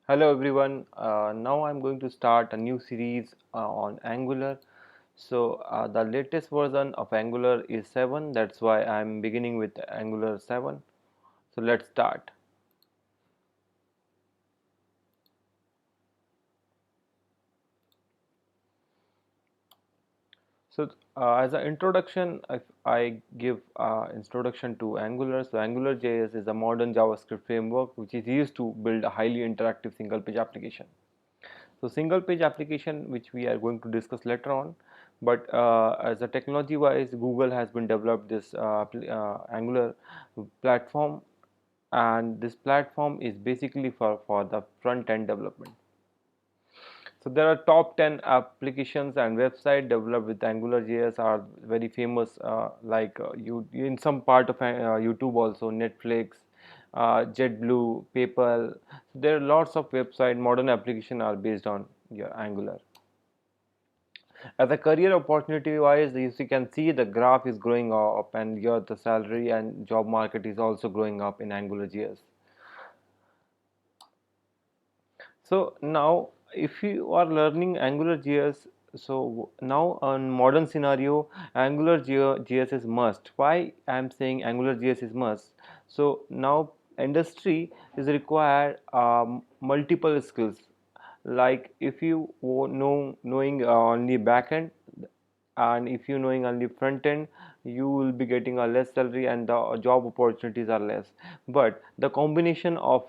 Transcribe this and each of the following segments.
Hello everyone. Now I'm going to start a new series on Angular. The latest version of Angular is 7. That's why I'm beginning with Angular 7. So let's start. As an introduction, if I give introduction to Angular, so AngularJS is a modern JavaScript framework which is used to build a highly interactive single page application. So single page application which we are going to discuss later on, but as a technology wise, Google has been developed this Angular platform, and this platform is basically for the front end development. So there are top 10 applications and website developed with AngularJS are very famous, you in some part of YouTube also, Netflix, JetBlue, PayPal. So there are lots of website modern application are based on your Angular. As a career opportunity wise, as you can see, the graph is growing up, and your the salary and job market is also growing up in AngularJS. So now if you are learning AngularJS, so now on modern scenario, AngularJS is must. Why I am saying AngularJS is must? So now industry is required multiple skills. Like if you knowing only backend, and if you knowing only front end, you will be getting a less salary and the job opportunities are less. But the combination of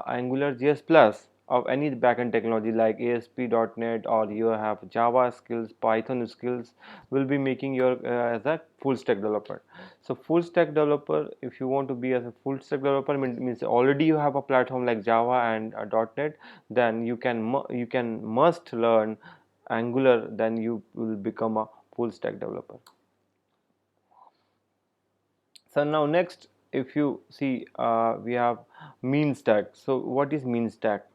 Angular JS plus of any backend technology like ASP.NET, or you have Java skills, Python skills, will be making your as a full stack developer. So full stack developer, if you want to be as a full stack developer, means already you have a platform like Java and .NET, then you can must learn Angular, then you will become a full stack developer. So now next, if you see, we have mean stack. So what is mean stack?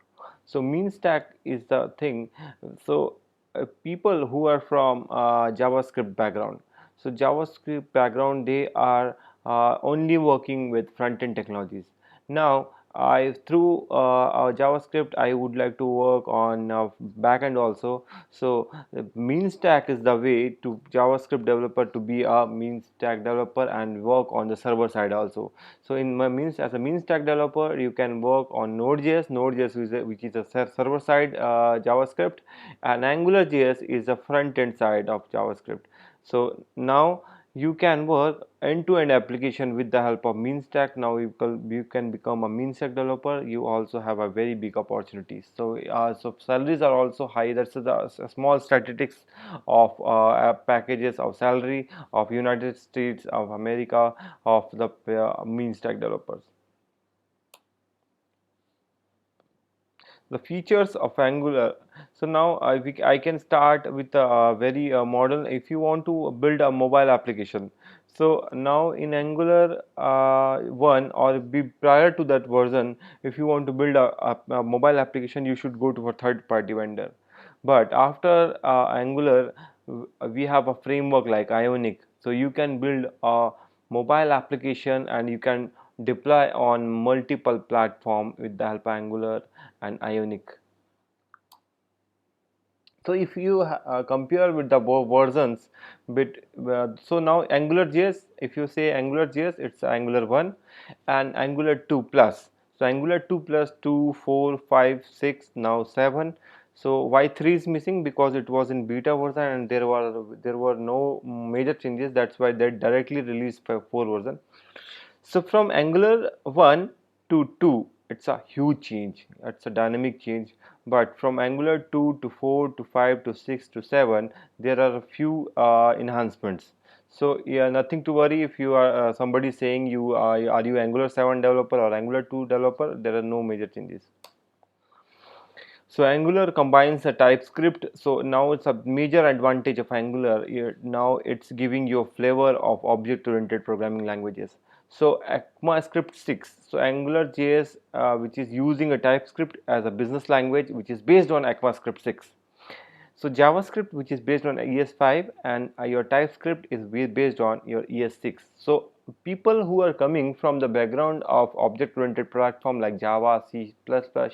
So mean stack is the thing. So people who are from JavaScript background, so JavaScript background, they are only working with front end technologies. Now I through JavaScript, I would like to work on backend also. So mean stack is the way to JavaScript developer to be a mean stack developer and work on the server side also. So in my means, as a mean stack developer, you can work on Node.js. Node.js which is a server side JavaScript, and AngularJS is the front end side of JavaScript. So now you can work end-to-end application with the help of mean stack. Now you can become a mean stack developer. You also have a very big opportunities. So salaries are also high. That's the small statistics of packages of salary of United States of America of the mean stack developers. The features of Angular. So now I can start with a very modern. If you want to build a mobile application, so now in Angular 1 or prior to that version, if you want to build a mobile application, you should go to a third party vendor. But after Angular, we have a framework like Ionic, so you can build a mobile application and you can deploy on multiple platform with the help of Angular and Ionic. So if you compare with the versions, so now AngularJS, if you say AngularJS, it's Angular 1 and Angular 2 plus. So Angular 2 plus 2, 4, 5, 6, now 7. So why 3 is missing? Because it was in beta version and there were no major changes. That's why they directly released 4 version. So from Angular 1 to 2, it's a huge change. It's a dynamic change. But from Angular 2 to 4 to 5 to 6 to 7, there are a few enhancements. So yeah, nothing to worry if you are somebody saying are you Angular 7 developer or Angular 2 developer. There are no major changes. So Angular combines a TypeScript. So now it's a major advantage of Angular. Now it's giving you a flavor of object-oriented programming languages. So ECMAScript 6. So Angular JS, which is using a TypeScript as a business language, which is based on ECMAScript 6. So JavaScript, which is based on ES5, and your TypeScript is based on your ES6. So people who are coming from the background of object oriented platform like Java, C++,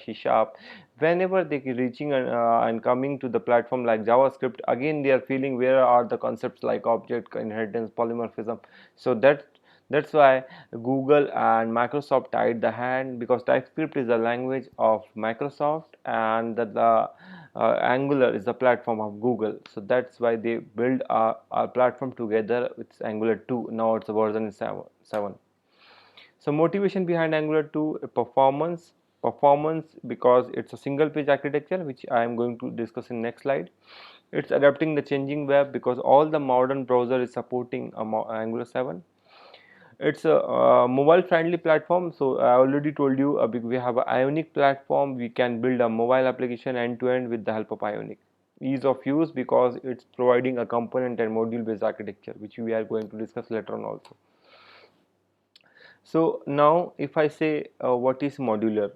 C Sharp, whenever they reaching and coming to the platform like JavaScript, again they are feeling where are the concepts like object inheritance, polymorphism. So that's why Google and Microsoft tied the hand, because TypeScript is the language of Microsoft and the Angular is the platform of Google. So that's why they build a platform together with Angular 2. Now it's a version 7. So motivation behind Angular 2, performance because it's a single page architecture, which I am going to discuss in next slide. It's adapting the changing web because all the modern browser is supporting Angular 7. It's a mobile friendly platform. So I already told you we have an Ionic platform. We can build a mobile application end to end with the help of Ionic. Ease of use because it's providing a component and module based architecture, which we are going to discuss later on also. So now if I say what is modular,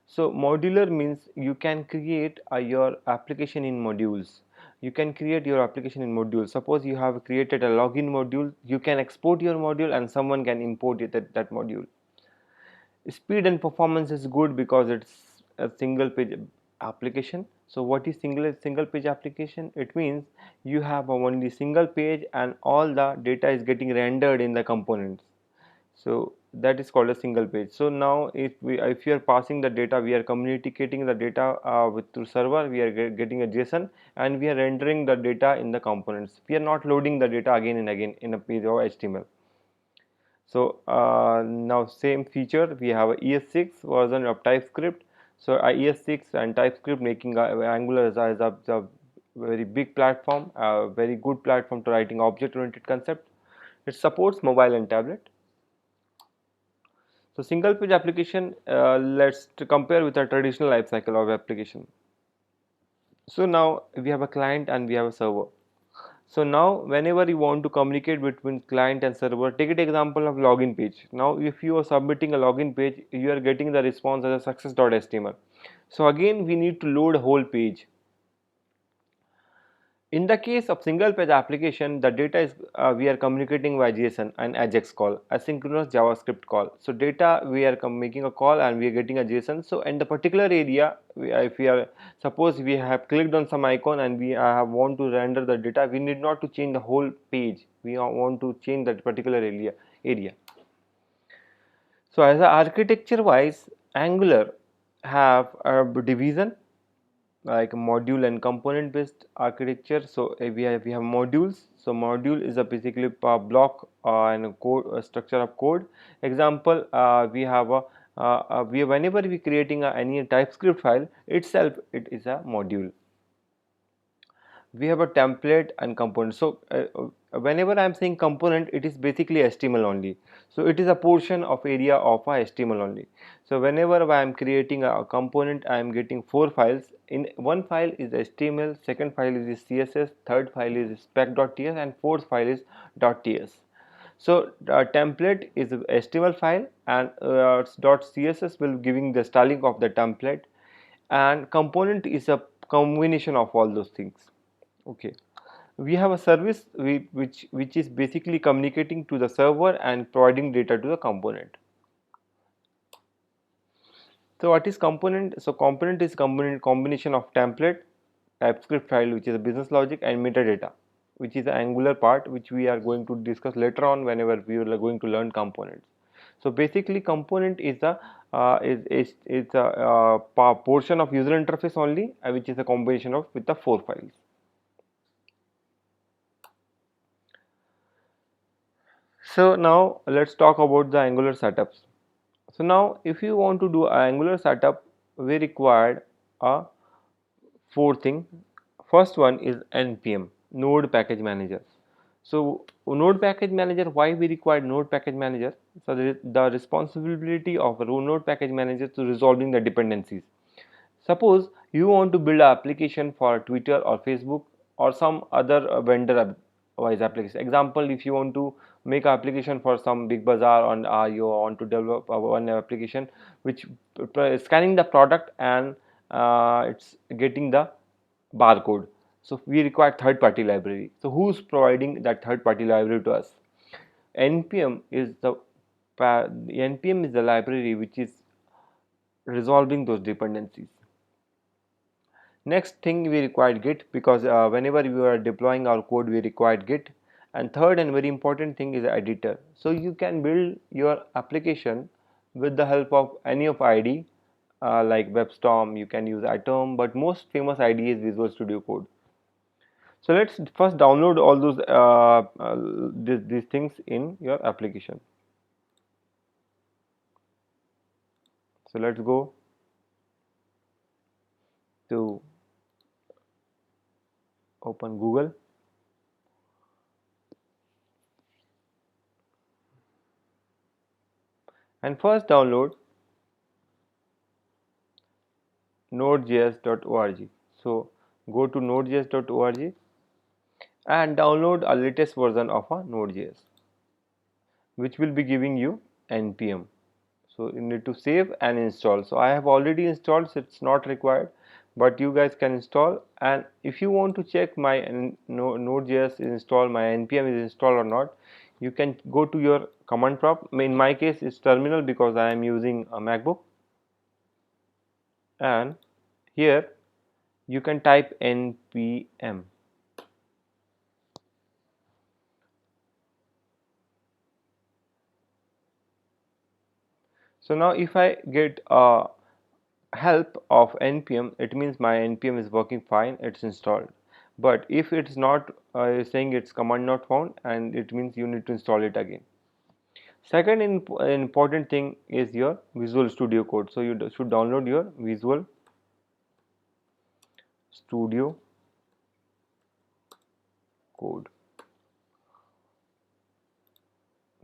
so modular means you can create your application in modules. You can create your application in modules. Suppose you have created a login module, you can export your module and someone can import it, that module. Speed and performance is good because it's a single page application. So what is single page application? It means you have only single page and all the data is getting rendered in the components. So that is called a single page. So now if you are passing the data, we are communicating the data with through server, we are getting a JSON and we are rendering the data in the components. We are not loading the data again and again in a page of HTML. So now same feature, we have a ES6 version of TypeScript. So ES6 and TypeScript making Angular as a very big platform, a very good platform to writing object oriented concept. It supports mobile and tablet. So single page application, let's compare with a traditional life cycle of application. So now we have a client and we have a server. So now whenever you want to communicate between client and server, take an example of login page. Now if you are submitting a login page, you are getting the response as a success.html. So again we need to load a whole page. In the case of single page application, the data is we are communicating via JSON and AJAX call, asynchronous JavaScript call. So data we are making a call and we are getting a JSON. So in the particular area, if we are suppose we have clicked on some icon and we have want to render the data, we need not to change the whole page. We want to change that particular area. So as a architecture wise, Angular have a division like module and component based architecture. So we have modules. So module is a basically a block and a code, a structure of code. Example, we have a whenever we creating any TypeScript file itself, it is a module. We have a template and component. So whenever I am saying component, it is basically HTML only. So it is a portion of area of a HTML only. So whenever I am creating a component, I am getting 4 files. In one file is HTML, second file is CSS, third file is spec.ts, and fourth file is .ts. So template is a HTML file and .css will giving the styling of the template, and component is a combination of all those things. Okay, we have a service which is basically communicating to the server and providing data to the component. So what is component? So component is combination of template, TypeScript file which is a business logic, and metadata which is the Angular part, which we are going to discuss later on whenever we are going to learn components. So basically component is the is a portion of user interface only, which is a combination of with the 4 files. So now let's talk about the Angular setups. So now if you want to do an Angular setup, we required a 4 thing. First one is npm, node package manager. So node package manager, why we required node package manager? So the responsibility of a node package manager to resolving the dependencies. Suppose you want to build an application for Twitter or Facebook or some other vendor wise application. Example, if you want to make an application for some big bazaar and you want to develop one application which scanning the product and it's getting the barcode. So we require third party library. So who's providing that third party library to us? npm is the npm is the library which is resolving those dependencies. Next thing, we require Git, because whenever we are deploying our code we require Git. And third and very important thing is editor. So you can build your application with the help of any of IDE, like WebStorm, you can use Atom, but most famous IDE is Visual Studio Code. So let's first download all those these things in your application. So let's go to open Google. And first download nodejs.org. So go to nodejs.org and download a latest version of a Node.js, which will be giving you npm. So you need to save and install. So I have already installed, so it's not required, but you guys can install. And if you want to check my Node.js is installed, my npm is installed or not, you can go to your command prompt. In my case it's terminal because I am using a MacBook, and here you can type npm. So now if I get a help of npm, it means my npm is working fine, it's installed. But if it's not saying it's command not found, and it means you need to install it again. Second important thing is your Visual Studio Code. So you should download your Visual Studio Code.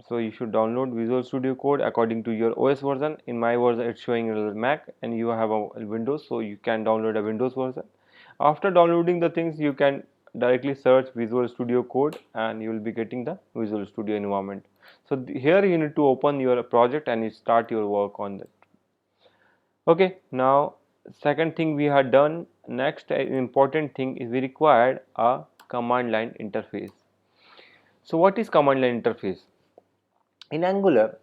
So you should download Visual Studio Code according to your OS version. In my version it's showing Mac, and you have a Windows, so you can download a Windows version. After downloading the things, you can directly search Visual Studio Code and you will be getting the Visual Studio environment. So here you need to open your project and you start your work on that. Okay, now second thing we have done. Next important thing is we required a command line interface. So what is command line interface? In Angular,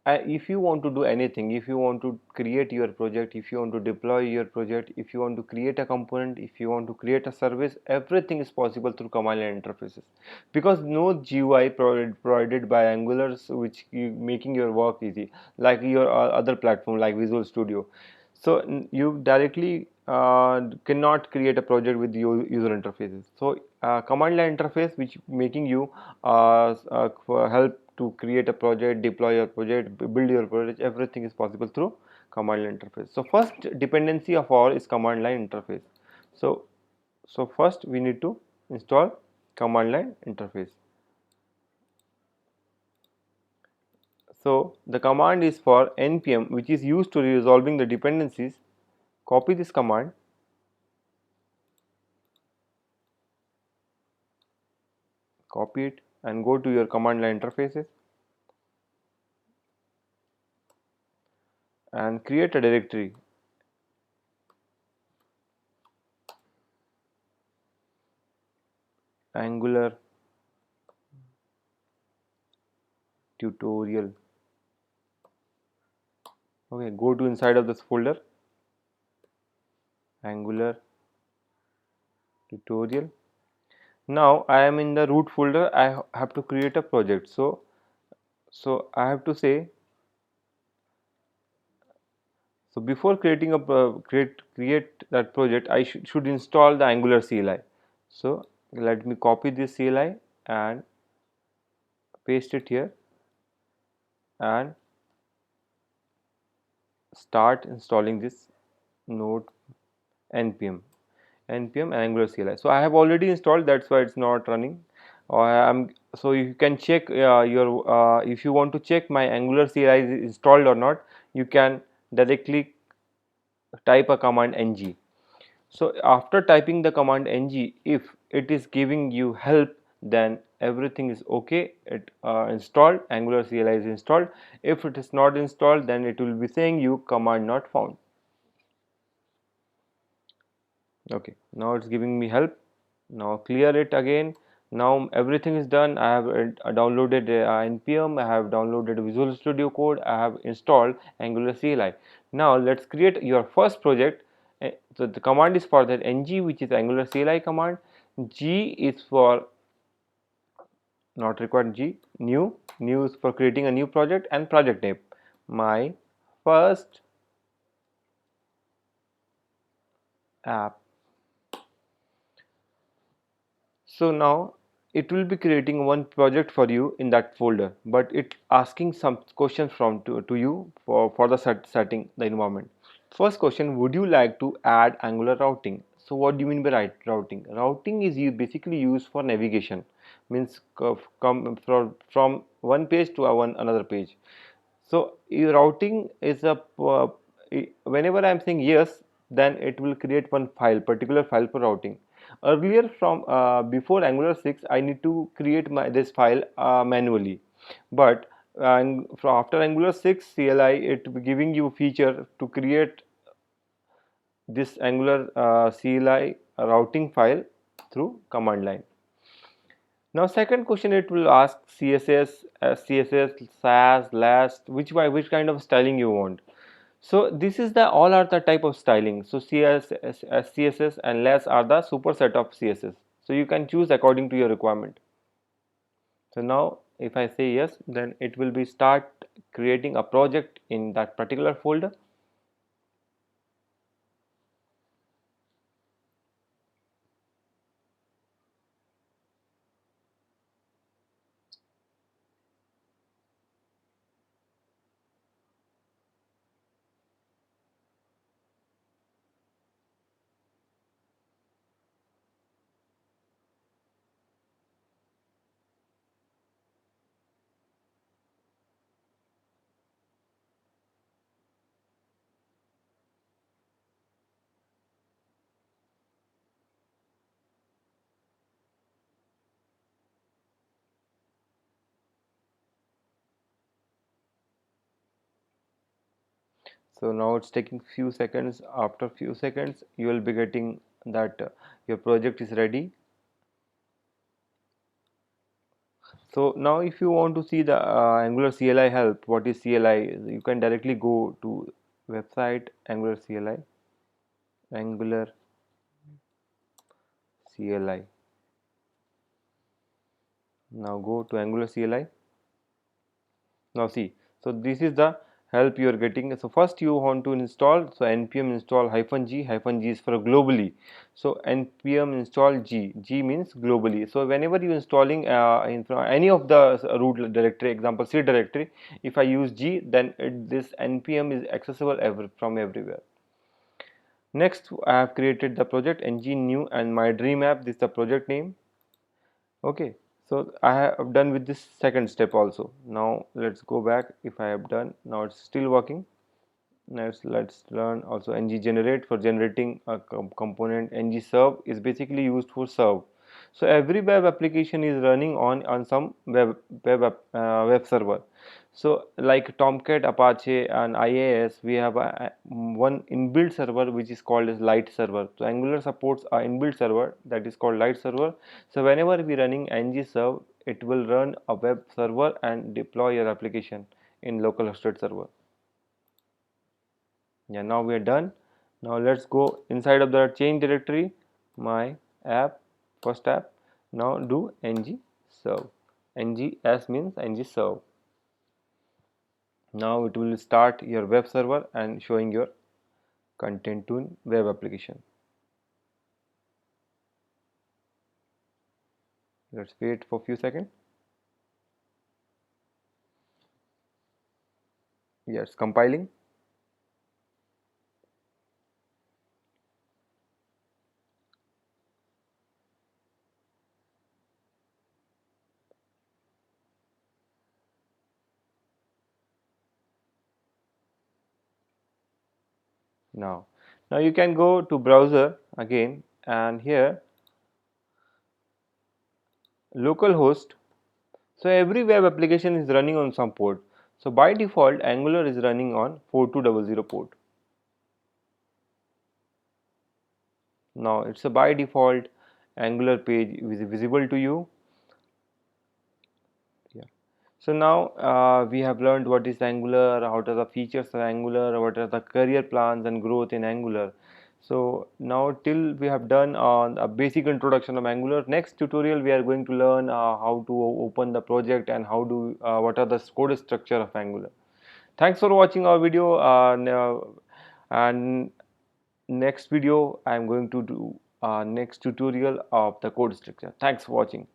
if you want to do anything, if you want to create your project, if you want to deploy your project, if you want to create a component, if you want to create a service, everything is possible through command line interfaces, because no GUI provided by Angular, which making your work easy like your other platform like Visual Studio. So you directly cannot create a project with user interfaces. So command line interface which making you help to create a project, deploy your project, build your project, everything is possible through command line interface. So first dependency of all is command line interface. So first we need to install command line interface. So the command is for npm, which is used to resolving the dependencies. Copy this command, copy it, and go to your command line interfaces and create a directory. Angular tutorial. Okay, go to inside of this folder, Angular tutorial. Now I am in the root folder. I have to create a project. So I have to say, so before creating a create that project, I should install the Angular CLI. So let me copy this CLI and paste it here and start installing this node npm Angular CLI. So I have already installed, that's why it's not running. So you can check your if you want to check my Angular CLI is installed or not, you can directly type a command ng. So after typing the command ng, if it is giving you help, then everything is okay, it installed, Angular CLI is installed. If it is not installed, then it will be saying you command not found. Okay, now it's giving me help. Now clear it again. Now everything is done. I have downloaded npm, I have downloaded Visual Studio Code, I have installed Angular CLI. Now let's create your first project. So the command is for that ng, which is Angular CLI command. G is for not required. G, new is for creating a new project, and project name, my first app. So now it will be creating one project for you in that folder, but it asking some questions from to you for the setting the environment. First question: would you like to add Angular routing? So what do you mean by routing? Routing is you basically used for navigation, means come from one page to one another page. So routing is a whenever I am saying yes, then it will create one file, particular file for routing. Earlier, from before Angular 6, I need to create this file manually, but after Angular 6 CLI, it giving you feature to create this Angular CLI routing file through command line. Now second question, it will ask CSS, CSS, SAS, LAST, which kind of styling you want. So this is the all are the type of styling. So CSS and LAST are the superset of CSS. So you can choose according to your requirement. So now if I say yes, then it will be start creating a project in that particular folder. So now it's taking few seconds. After few seconds, you will be getting that your project is ready. So now if you want to see the Angular CLI help, what is CLI? You can directly go to website Angular CLI, Angular CLI. Now go to Angular CLI. Now see, so this is the help you are getting. So first you want to install, so npm install -g, -g is for globally. So npm install g means globally. So whenever you installing in any of the root directory, example C directory, if I use g, then this npm is accessible from everywhere. Next I have created the project ng new and my dream app. This is the project name. Okay, so I have done with this second step also. Now let's go back. If I have done, now it's still working. Next let's learn also ng generate for generating a component. Ng serve is basically used for serve. So every web application is running on some web server. So like Tomcat, Apache and IIS, we have one inbuilt server which is called as Light server. So Angular supports a inbuilt server that is called Light server. So whenever we running ng serve, it will run a web server and deploy your application in local hosted server. Yeah, now we are done. Now let's go inside of the change directory, my app, first app. Now do ng serve. Ng s means ng serve. Now it will start your web server and showing your content to web application. Let's wait for a few seconds. Yes, compiling. Now you can go to browser again, and here localhost. So every web application is running on some port. So by default Angular is running on 4200 port. Now it's a by default Angular page is visible to you. So now we have learned what is Angular, what are the features of Angular, what are the career plans and growth in Angular. So now till we have done a basic introduction of Angular. Next tutorial we are going to learn how to open the project and how do what are the code structure of Angular. Thanks for watching our video. And next video I am going to do next tutorial of the code structure. Thanks for watching.